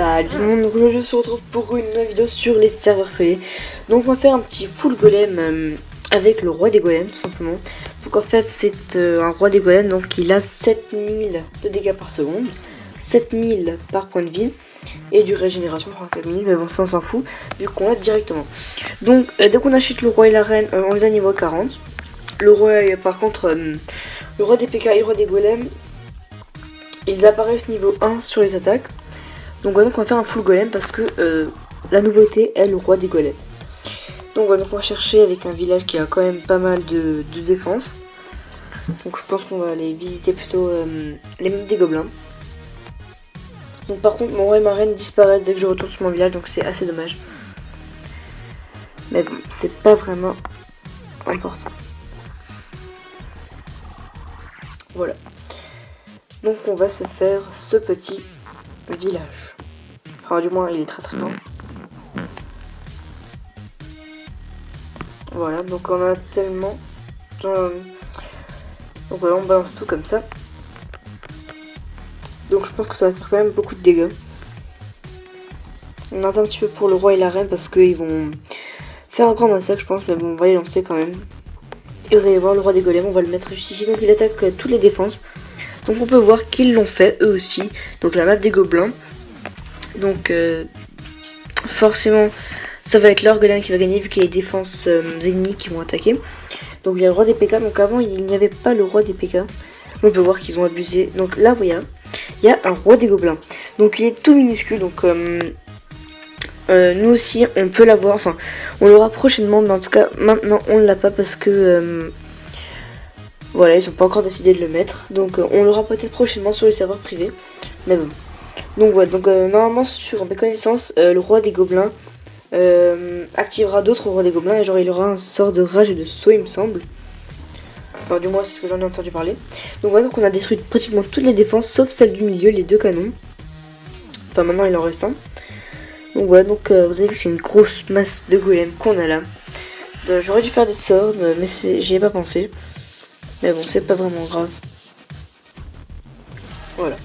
Salut tout le monde, donc aujourd'hui je se retrouve pour une nouvelle vidéo sur les serveurs privés. Donc on va faire un petit full golem avec le roi des golems tout simplement. Donc en fait c'est un roi des golems, donc il a 7000 de dégâts par seconde, 7000 par point de vie et du régénération 34 000, mais bon ça on s'en fout vu qu'on l'a directement. Donc dès qu'on achète le roi et la reine on les a niveau 40. Le roi par contre, le roi des PK et le roi des golems, ils apparaissent niveau 1 sur les attaques. Donc on va faire un full golem parce que la nouveauté est le roi des golems. Donc on va chercher avec un village qui a quand même pas mal de défense. Donc je pense qu'on va aller visiter plutôt les mêmes des gobelins. Donc par contre mon roi et ma reine disparaissent dès que je retourne sur mon village, donc c'est assez dommage. Mais bon, c'est pas vraiment important. Voilà. Donc on va se faire ce petit village. Enfin du moins il est très très grand. Voilà, donc on a tellement... Donc voilà, on balance tout comme ça. Donc je pense que ça va faire quand même beaucoup de dégâts. On attend un petit peu pour le roi et la reine parce qu'ils vont faire un grand massacre je pense, mais bon on va les lancer quand même. Et vous allez voir le roi des golems, on va le mettre juste ici, donc il attaque toutes les défenses. Donc on peut voir qu'ils l'ont fait eux aussi, donc la map des gobelins. Donc forcément ça va être leur golem qui va gagner vu qu'il y a les défenses ennemies qui vont attaquer. Donc il y a le roi des PK, donc avant il n'y avait pas le roi des PK. On peut voir qu'ils ont abusé. Donc là voilà, il y a un roi des gobelins. Donc il est tout minuscule, donc nous aussi on peut l'avoir, enfin on l'aura prochainement, mais en tout cas maintenant on ne l'a pas parce que voilà, ils n'ont pas encore décidé de le mettre. Donc on l'aura peut-être prochainement sur les serveurs privés. Mais bon. Donc voilà, donc normalement sur mes connaissances, le roi des gobelins activera d'autres rois des gobelins et genre il aura un sort de rage et de saut il me semble. Enfin du moins c'est ce que j'en ai entendu parler. Donc voilà, donc on a détruit pratiquement toutes les défenses sauf celle du milieu, les deux canons. Enfin maintenant il en reste un. Donc voilà, donc vous avez vu que c'est une grosse masse de golems qu'on a là. J'aurais dû faire des sorts mais j'y ai pas pensé. Mais bon c'est pas vraiment grave. Voilà.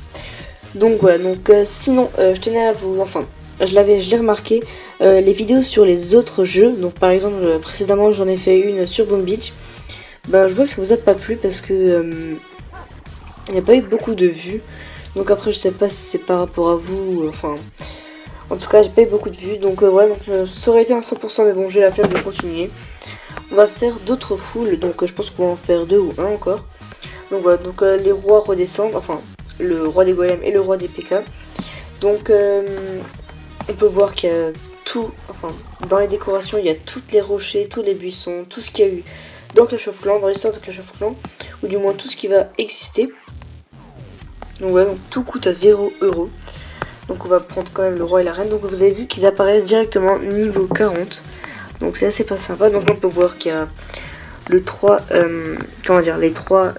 Donc voilà, donc sinon je tenais à vous, enfin je l'ai remarqué, les vidéos sur les autres jeux, donc par exemple précédemment j'en ai fait une sur Bomb Beach, je vois que ça vous a pas plu parce que il n'y a pas eu beaucoup de vues, donc après je sais pas si c'est par rapport à vous, enfin en tout cas j'ai pas eu beaucoup de vues, donc voilà, donc ça aurait été un 100% mais bon j'ai la flemme de continuer. On va faire d'autres foules, donc je pense qu'on va en faire 2 ou 1 encore. Donc voilà, donc les rois redescendent, enfin le roi des golems et le roi des PK. Donc on peut voir qu'il y a tout, enfin dans les décorations il y a toutes les rochers, tous les buissons, tout ce qu'il y a eu dans Clash of Clans, dans l'histoire de Clash of Clans, ou du moins tout ce qui va exister. Donc voilà, donc tout coûte à 0 €. Donc on va prendre quand même le roi et la reine. Donc vous avez vu qu'ils apparaissent directement niveau 40. Donc c'est assez pas sympa. Donc on peut voir qu'il y a le 3, comment dire, les 3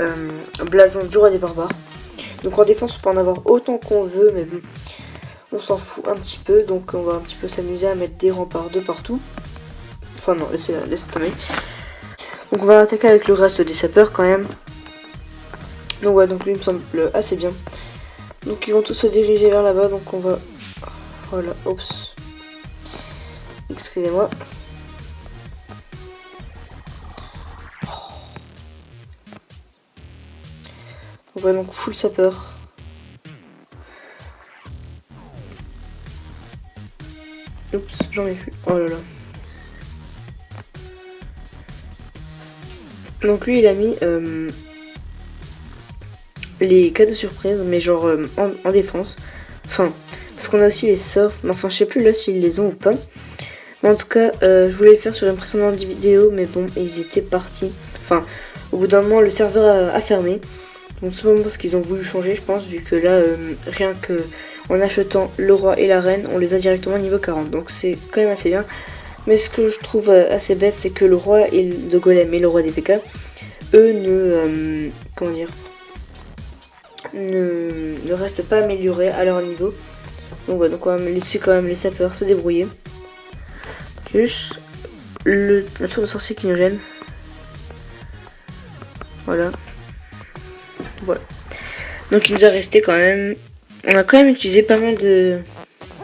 blasons du roi des barbares. Donc en défense on peut en avoir autant qu'on veut, mais bon, on s'en fout un petit peu. Donc on va un petit peu s'amuser à mettre des remparts de partout. Enfin non, laissez tomber. Donc on va attaquer avec le reste des sapeurs quand même. Donc ouais, donc lui il me semble assez bien. Donc ils vont tous se diriger vers là-bas, donc on va... Voilà, oups. Excusez-moi. Donc ouais, donc full sapeur. Oups, j'en ai plus. Oh là là. Donc lui il a mis les cadeaux surprises, mais genre en défense. Enfin, parce qu'on a aussi les sorts. Mais enfin, je sais plus là s'ils les ont ou pas. Mais en tout cas, je voulais le faire sur une précédente vidéo, mais bon, ils étaient partis. Enfin, au bout d'un moment, le serveur a fermé. Donc c'est pas parce qu'ils ont voulu changer, je pense, vu que là, rien que en achetant le roi et la reine, on les a directement niveau 40. Donc c'est quand même assez bien. Mais ce que je trouve assez bête, c'est que le roi et le golem et le roi des PK, eux ne... comment dire, ne restent pas améliorés à leur niveau. Donc voilà, donc on va laisser quand même les sapeurs se débrouiller. Juste la tour de sorcier qui nous gêne. Voilà. Voilà. Donc il nous a resté quand même... On a quand même utilisé pas mal de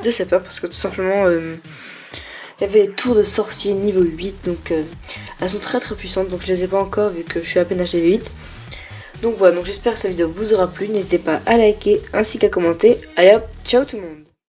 de cette map parce que tout simplement il y avait les tours de sorcier niveau 8, donc elles sont très puissantes, donc je les ai pas encore vu que je suis à peine HDV 8. Donc voilà, donc j'espère que cette vidéo vous aura plu, n'hésitez pas à liker ainsi qu'à commenter. Allez hop, ciao tout le monde.